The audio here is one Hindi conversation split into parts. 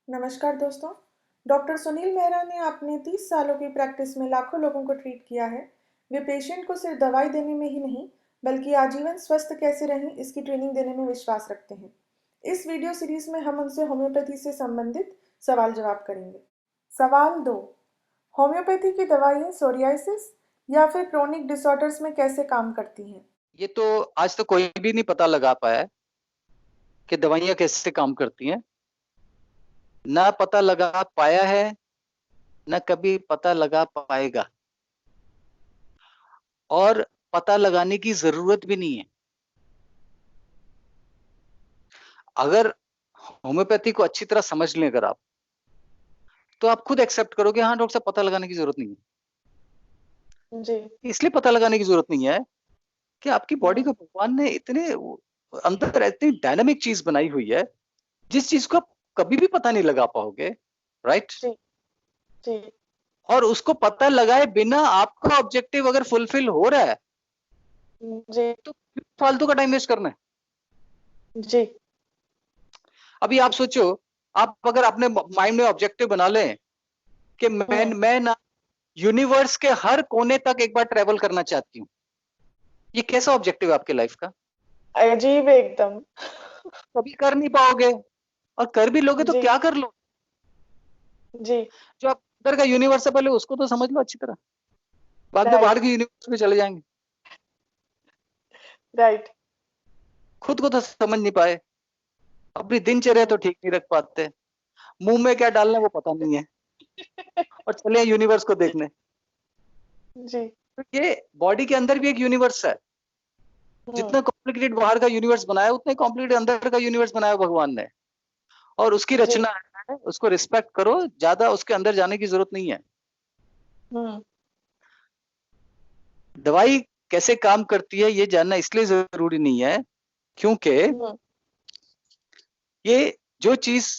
नमस्कार दोस्तों। डॉक्टर सुनील मेहरा ने अपने 30 सालों की प्रैक्टिस में लाखों लोगों को ट्रीट किया है। वे पेशेंट को सिर्फ दवाई देने में ही नहीं, बल्कि आजीवन स्वस्थ कैसे रहें इसकी ट्रेनिंग देने में विश्वास रखते हैं। इस वीडियो सीरीज में हम उनसे होम्योपैथी से संबंधित सवाल जवाब करेंगे। सवाल 2। होम्योपैथी की दवाइयाँ सोरियासिस या फिर क्रोनिक डिसऑर्डर्स में कैसे काम करती हैं? ये तो आज तक कोई भी नहीं पता लगा पाया है कि दवाइयां कैसे काम करती हैं। ना पता लगा पाया है, ना कभी पता लगा पाएगा, और पता लगाने की जरूरत भी नहीं है। अगर होम्योपैथी को अच्छी तरह समझ लें अगर आप, तो आप खुद एक्सेप्ट करोगे, हाँ डॉक्टर साहब पता लगाने की जरूरत नहीं है। जी। इसलिए पता लगाने की जरूरत नहीं है कि आपकी बॉडी हम्म। को भगवान ने इतने अंदर इतनी डायनामिक चीज बनाई हुई है, जिस चीज को आप कभी भी पता नहीं लगा पाओगे, राइट। जी। जी। और उसको पता लगाए बिना आपका ऑब्जेक्टिव अगर फुलफिल हो रहा है, जी। तो क्यों फालतू का टाइम वेस्ट करना है। जी। अभी आप सोचो, आप अगर अपने माइंड में ऑब्जेक्टिव बना लें कि हम्म। मैं ना यूनिवर्स के हर कोने तक एक बार ट्रेवल करना चाहती हूँ, ये कैसा ऑब्जेक्टिव है आपके लाइफ का? अजीब एकदम। कभी कर नहीं पाओगे, और कर भी लोगे तो जी। क्या कर लो। जी। जो आप अंदर का यूनिवर्स है पहले उसको तो समझ लो अच्छी तरह, बाद में बाहर राइट। के यूनिवर्स में चले जाएंगे। राइट। खुद को तो समझ नहीं पाए, अपनी दिनचर्या तो ठीक नहीं रख पाते, मुंह में क्या डालना है वो पता नहीं है, और चले यूनिवर्स को देखने। जी। तो ये बॉडी के अंदर भी एक यूनिवर्स है। हम्म। जितना कॉम्प्लिकेटेड बाहर का यूनिवर्स बनाया, उतना ही कॉम्प्लिकेटेड अंदर का यूनिवर्स बनाया भगवान ने, और उसकी जी। रचना है, उसको रिस्पेक्ट करो, ज्यादा उसके अंदर जाने की जरूरत नहीं है। हम्म। दवाई कैसे काम करती है ये जानना इसलिए जरूरी नहीं है, क्योंकि हम्म। ये जो चीज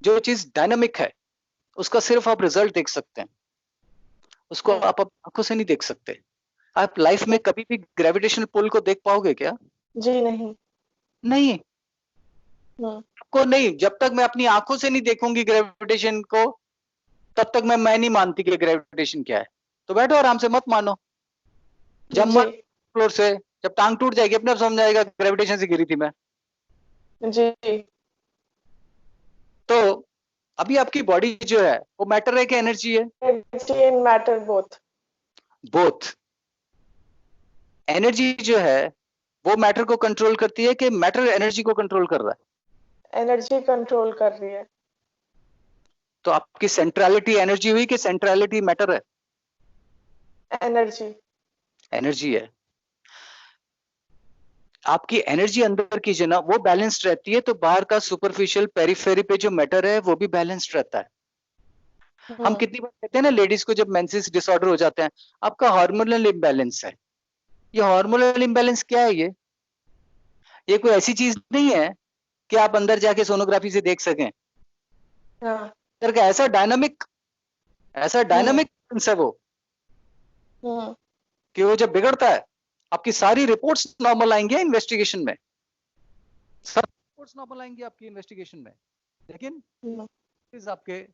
जो चीज डायनामिक है, उसका सिर्फ आप रिजल्ट देख सकते हैं, उसको हम्म। आप आंखों से नहीं देख सकते। आप लाइफ में जी। कभी भी ग्रेविटेशनल पुल को देख पाओगे क्या? जी नहीं। नहीं। हम्म। को नहीं, जब तक मैं अपनी आंखों से नहीं देखूंगी ग्रेविटेशन को, तब तक मैं नहीं मानती कि ग्रेविटेशन क्या है। तो बैठो आराम से, मत मानो, जब जी। मत फ्लोर से, जब टांग टूट जाएगी अपने आप समझ आएगा ग्रेविटेशन से गिरी थी मैं। जी। तो अभी आपकी बॉडी जो है वो मैटर है कि एनर्जी है? Energy and matter both. Both. Energy जो है वो मैटर को कंट्रोल करती है कि मैटर एनर्जी को कंट्रोल कर रहा है? एनर्जी कंट्रोल कर रही है। तो आपकी सेंट्रलिटी एनर्जी हुई कि सेंट्रलिटी मैटर है? एनर्जी। एनर्जी है। आपकी एनर्जी अंदर की जो ना वो बैलेंस्ड रहती है, तो बाहर का सुपरफिशियल पेरिफेरी पे जो मैटर है वो भी बैलेंस्ड रहता है। हम हम्म। कितनी बार कहते हैं ना लेडीज को जब मेंसेस डिसऑर्डर हो जाते हैं, आपका हार्मोनल इम्बैलेंस है। ये हार्मोनल इम्बैलेंस क्या है? ये कोई ऐसी चीज नहीं है कि आप अंदर जाके सोनोग्राफी से देख सकें। हाँ। अंदर का ऐसा हम्म। डायनामिक है वो, हम्म। कि वो जब बिगड़ता है, आपकी सारी रिपोर्ट्स नॉर्मल आएंगी इन्वेस्टिगेशन में, सब रिपोर्ट्स नॉर्मल आएंगी आपकी इन्वेस्टिगेशन में, लेकिन हम्म। सेंसेस आपके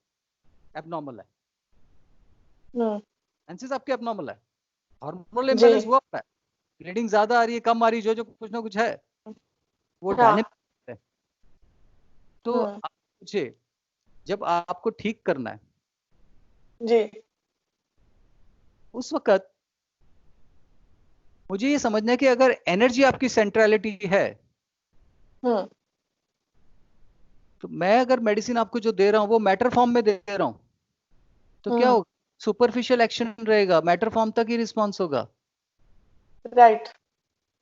एबनॉर्मल है। हम्म। सेंसेस आपके एबनॉर्मल है, हार्मोनल जी। इम्बैलेंस हुआ है, ब्लीडिंग ज्यादा आ रही है, कम आ रही है, जो जो कुछ ना कुछ है, वो डायनेमिक हाँ। है। तो हम्म। आप पूछे, जब आपको ठीक करना है, जी। उस वक्त मुझे ये समझना है कि अगर एनर्जी आपकी सेंट्रलिटी है, हम्म। तो मैं अगर मेडिसिन आपको जो दे रहा हूं वो मैटर फॉर्म में दे रहा हूं, तो क्या हम्म। होगा? सुपरफिशियल एक्शन रहेगा, मैटर फॉर्म तक ही रिस्पॉन्स होगा, राइट।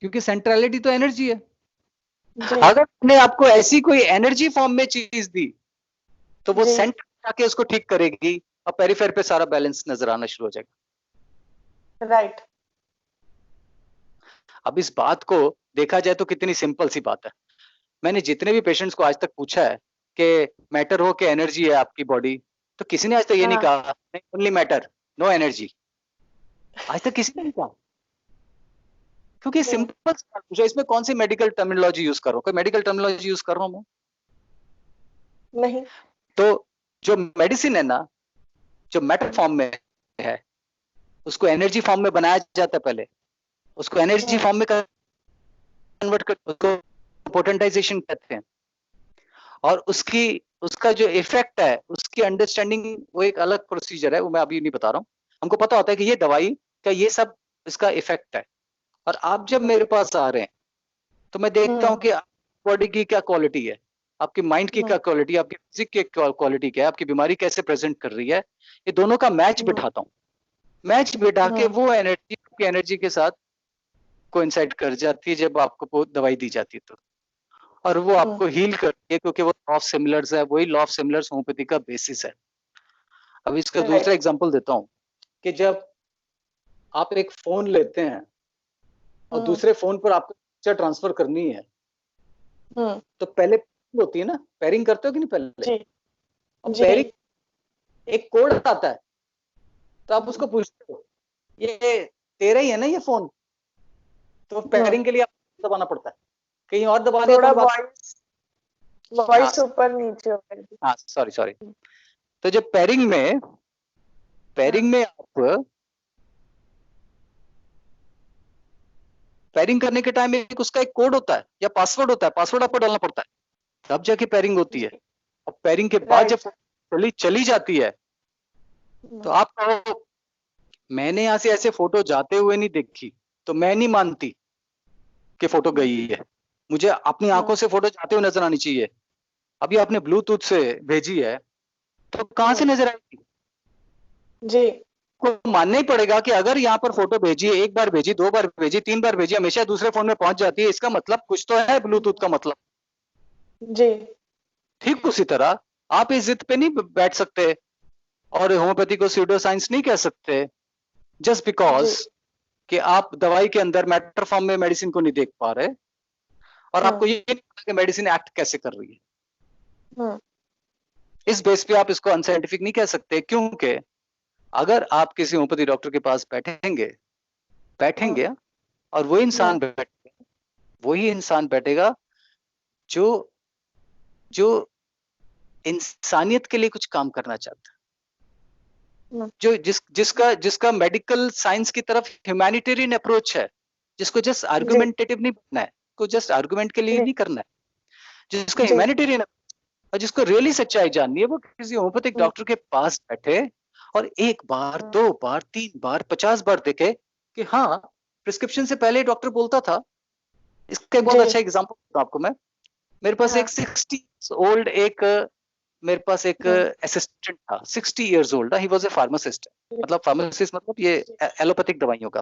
क्योंकि सेंट्रलिटी तो एनर्जी है। जी। अगर मैंने आपको ऐसी कोई एनर्जी फॉर्म में चीज दी, तो वो जी। सेंटर जाके उसको ठीक करेगी, और पेरिफेर पे सारा बैलेंस नजर आना शुरू हो जाएगा। राइट। अब इस बात को देखा जाए तो कितनी सिंपल सी बात है। मैंने जितने भी पेशेंट्स को आज तक पूछा है कि मैटर हो कि एनर्जी है आपकी बॉडी, तो किसी ने आज तक ये नहीं हाँ। कहा नहीं ओनली मैटर नो एनर्जी। आज तक किसी ने नहीं कहा, क्योंकि हम्म। सिंपल सवाल पूछा, इसमें कौन सी मेडिकल टर्मिनोलॉजी यूज कर रहा हूँ? कोई मेडिकल टर्मिनोलॉजी यूज कर रहा हूँ मैं? नहीं। तो जो मेडिसिन है ना, जो मैटर फॉर्म में है, उसको एनर्जी फॉर्म में बनाया जाता है पहले, उसको एनर्जी फॉर्म में कन्वर्ट कर, उसको पोटेंटाइजेशन कहते हैं। और उसका जो इफेक्ट है, उसकी अंडरस्टैंडिंग वो एक अलग प्रोसीजर है, वो मैं अभी नहीं बता रहा हूँ। हमको पता होता है कि ये दवाई का ये सब इसका इफेक्ट है। और आप जब मेरे पास आ रहे हैं तो मैं देखता हूँ कि बॉडी की क्या क्वालिटी है, आपकी माइंड की क्या क्वालिटी है, आपकी फिजिक की क्वालिटी क्या है, आपकी बीमारी कैसे प्रेजेंट कर रही है, ये दोनों का मैच बिठाता हूँ। मैच बिठा के वो एनर्जी आपकी एनर्जी के साथ कोइंसाइड कर जाती है जब आपको वो दवाई दी जाती है तो, और वो आपको हील करती है, क्योंकि वो लॉ ऑफ सिमिलर्स है, वही लॉ ऑफ सिमिलर्स होम्योपैथी का बेसिस है। अब इसका दूसरा एग्जांपल देता हूँ कि जब आप एक फोन लेते हैं और दूसरे फोन पर आपको पिक्चर ट्रांसफर करनी है, तो पहले होती है ना, पेयरिंग करते हो कि नहीं पहले? जी। और जी। पेयरिंग एक कोड आता है, तो आप उसको पूछते हो ये तेरा ही है ना ये फोन, तो पेयरिंग के लिए आपको दबाना पड़ता है, कहीं और दबा दिया थोड़ा तो बात। वॉइस ऊपर नीचे हो गई। हाँ सॉरी सॉरी। तो जब पेयरिंग में आप पेयरिंग करने के टाइम एक उसका एक कोड होता है या पासवर्ड होता है, पासवर्ड आपको डालना पड़ता है, तब जाके पेयरिंग होती है। और पेयरिंग के बाद जब चली जाती है तो आप कहो मैंने यहां से ऐसे फोटो जाते हुए नहीं देखी, तो मैं नहीं मानती कि फोटो गई है, मुझे अपनी आंखों से फोटो जाते हुए नजर आनी चाहिए। अभी आपने ब्लूटूथ से भेजी है तो कहां से नजर आएगी? जी। को मानना ही पड़ेगा कि अगर यहाँ पर फोटो भेजी, एक बार भेजी, दो बार भेजी, तीन बार भेजी, हमेशा दूसरे फोन में पहुंच जाती है, इसका मतलब कुछ तो है ब्लूटूथ का मतलब। जी। ठीक उसी तरह आप इस जिद पे नहीं बैठ सकते और होम्योपैथी को स्यूडो साइंस नहीं कह सकते जस्ट बिकॉज कि आप दवाई के अंदर मैटर फॉर्म में मेडिसिन को नहीं देख पा रहे और आपको ये नहीं पता कि मेडिसिन एक्ट कैसे कर रही है। इस बेस पे आप इसको अनसाइंटिफिक नहीं कह सकते, क्योंकि अगर आप किसी होम्योपैथी डॉक्टर के पास बैठेंगे और वही इंसान बैठेगा जो जो इंसानियत के लिए कुछ काम करना चाहता है, जो जिसका मेडिकल साइंस की तरफ ह्यूमैनिटेरियन अप्रोच है, जिसको जस्ट आर्गुमेंटेटिव नहीं बनना है, को जस्ट आर्गुमेंट के लिए नहीं करना है, जिसका ह्यूमैनिटेरियन और जिसको रियली सच्चाई जाननी है, वो किसी होम्योपैथिक डॉक्टर के पास बैठे और एक बार, दो बार, तीन बार, 50 बार देखे कि हाँ प्रिस्क्रिप्शन से पहले डॉक्टर बोलता था। इसका एक बहुत अच्छा एग्जांपल दूं आपको मैं। मेरे पास एक 60 ओल्ड मेरे पास एक असिस्टेंट था, 60 years old, he was a pharmacist, मतलब फार्मासिस्ट मतलब ये एलोपैथिक दवाइयों का।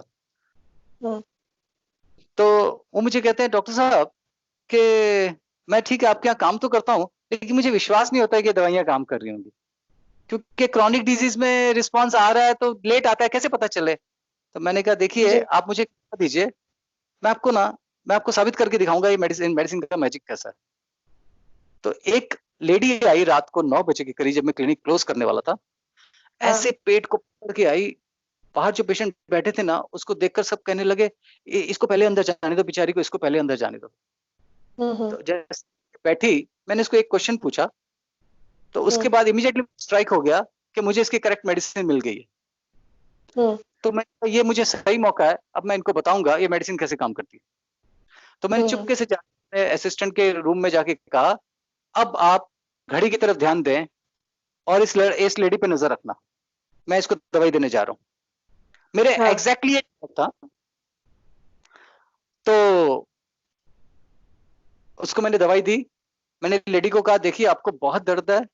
तो वो मुझे कहते हैं डॉक्टर साहब कि मैं ठीक है आपके यहाँ काम तो करता हूँ, लेकिन मुझे विश्वास नहीं होता है कि दवाइयां काम कर रही होंगी, क्योंकि क्रॉनिक डिजीज में रिस्पांस आ रहा है तो लेट आता है, कैसे पता चले? तो मैंने कहा देखिए आप मुझे दीजिए, मैं आपको ना मैं आपको साबित करके दिखाऊंगा ये मेडिसिन का मैजिक कैसा है। तो एक लेडी आई रात को 9 बजे के करीब, जब मैं क्लिनिक क्लोज करने वाला था, ऐसे पेट को पकड़ के आई। बाहर जो पेशेंट बैठे थे ना, उसको देखकर सब कहने लगे इसको पहले अंदर जाने दो, बेचारी को इसको पहले अंदर जाने दो। तो जैसे बैठी, मैंने इसको एक क्वेश्चन पूछा, तो उसके बाद इमीडिएटली स्ट्राइक हो गया कि मुझे इसकी करेक्ट मेडिसिन मिल गई है। तो मैं ये मुझे सही मौका है, अब मैं इनको बताऊंगा ये मेडिसिन कैसे काम करती है। तो मैंने चुपके से जाके असिस्टेंट के रूम में जाके कहा अब आप घड़ी की तरफ ध्यान दें और इस लेडी पे नजर रखना, मैं इसको दवाई देने जा रहा हूँ। मेरे एग्जैक्टली था। तो उसको मैंने दवाई दी, मैंने लेडी को कहा देखिए आपको बहुत दर्द है,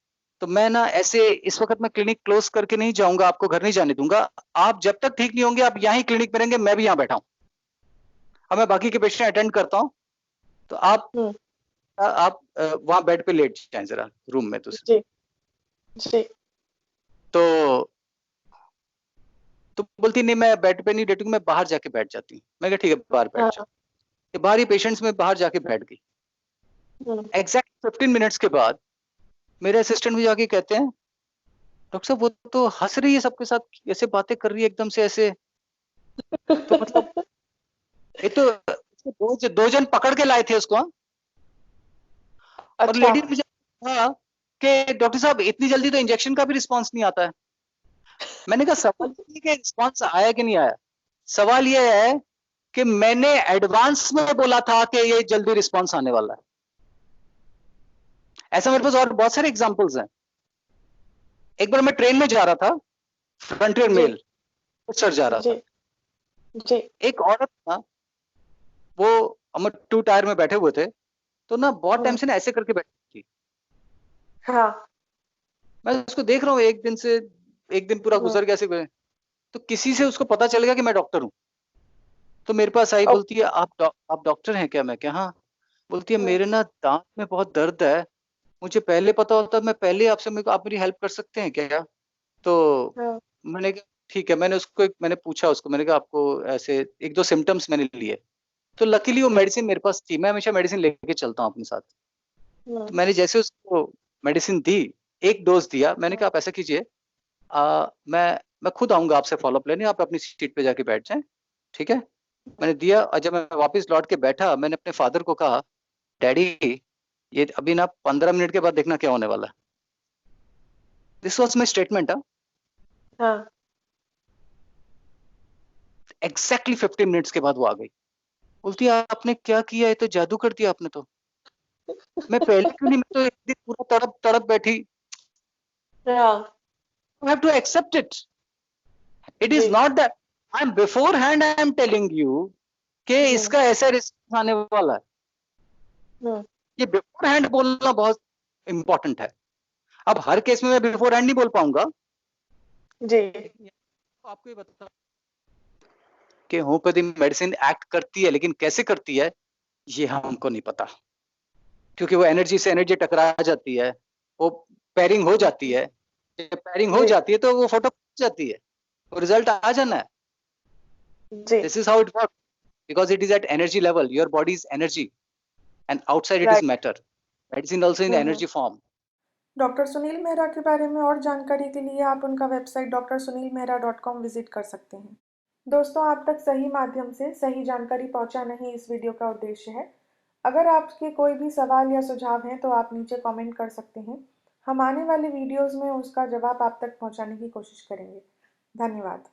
तो मैं ना ऐसे इस वक्त मैं क्लिनिक क्लोज करके नहीं जाऊंगा, आपको घर नहीं जाने दूंगा, आप जब तक ठीक नहीं होंगे आप यहीं क्लिनिक में रहेंगे, मैं भी यहाँ बैठा हूँ, अब मैं बाकी के पेशेंट अटेंड करता हूँ, तो आप वहां बेड पे लेट जाएं जरा रूम में दूसरे। तो बोलती नहीं मैं बेड पे नहीं लेटूंगी, मैं बाहर जाके बैठ जाती हूँ। मैं कहा ठीक है बाहर बैठ जाओ। बाहर ही पेशेंट्स में बाहर जाके बैठ गई। एग्जैक्ट 15 मिनट्स के बाद मेरे असिस्टेंट भी जाके कहते हैं डॉक्टर साहब वो तो हंस रही है सबके साथ, ऐसे बातें कर रही है एकदम से ऐसे, तो मतलब ये तो दो जन पकड़ के लाए थे उसको। और लेडी मुझे हाँ कि डॉक्टर साहब इतनी जल्दी तो इंजेक्शन का भी रिस्पॉन्स नहीं आता है। मैंने कहा सवाल ये नहीं कि रिस्पॉन्स आया कि नहीं आया, सवाल ये है कि मैंने एडवांस में बोला था कि ये जल्दी रिस्पॉन्स आने वाला है। ऐसा मेरे पास और बहुत सारे एग्जांपल्स हैं। एक बार मैं ट्रेन में जा रहा था, फ्रंटियर जी मेल सर जा रहा जी था, जी एक औरत ना, वो हम 2 टायर में बैठे हुए थे, तो ना बहुत टाइम से ना ऐसे करके बैठी थी। हाँ मैं उसको देख रहा हूँ, एक दिन पूरा गुजर गया ऐसे हुए। तो किसी से उसको पता चल गया कि मैं डॉक्टर हूँ, तो मेरे पास आई, बोलती है आप डॉक्टर हैं क्या? मैं क्या हाँ। बोलती है मेरे ना दांत में बहुत दर्द है, मुझे पहले पता होता मैं पहले आपसे आप मेरी हेल्प कर सकते हैं क्या? तो हाँ मैंने कहा ठीक है। मैंने पूछा उसको, मैंने कहा आपको ऐसे एक दो सिम्टम्स मैंने लिए, तो लकीली वो मेडिसिन मेरे पास थी, मैं हमेशा मेडिसिन लेके चलता हूँ अपने साथ। तो मैंने जैसे उसको मेडिसिन दी, एक डोज दिया, मैंने कहा आप ऐसा कीजिए, मैं खुद आऊंगा आपसे फॉलोअप लेने, आप अपनी सीट पे जाके बैठ जाएं, ठीक है? मैंने दिया, और जब मैं वापस लौट के बैठा, मैंने अपने फादर को कहा, डैडी ये अभी ना 15 मिनट के बाद देखना क्या होने वाला है। This was my statement. हाँ एग्जैक्टली 15 मिनट्स के बाद वो आ गई, बोलती है आपने क्या किया, ये तो जादू कर दिया आपने तो। मैं पहले क्यों नहीं, मैं तो एक दिन पूरा तड़प तड़प बैठी। हाँ You have to accept it. It is ji not that I am beforehand I am telling you कि इसका ऐसा रिस्क आने वाला है। ये beforehand बोलना बहुत इंपॉर्टेंट है। अब हर केस में मैं beforehand नहीं बोल पाऊंगा, जी लेकिन आपको ये बता कि होम्योपैथी मेडिसिन एक्ट करती है, लेकिन कैसे करती है ये हमको नहीं पता, क्योंकि वो एनर्जी से एनर्जी टकरा जाती है, वो पेयरिंग हो जाती है। जब पेयरिंग हो जी जाती है तो वो फोटो जाती है, वो रिजल्ट आ जाना है। जी This is how it works, because it is at energy level. Your body is energy, and outside it is right matter. Medicine also in energy form. Doctor Sunil Mehra के बारे में और जानकारी के लिए आप उनका वेबसाइट drsunilmehra.com विजिट कर सकते हैं। दोस्तों, आप तक सही माध्यम से सही जानकारी पहुंचाना ही इस वीडियो का उद्देश्य है। अगर आपके कोई भी सवाल या सुझाव हैं तो आप नीचे कमेंट कर सकते हैं। हम आने वाले वीडियोस में उसका जवाब आप तक पहुंचाने की कोशिश करेंगे। धन्यवाद।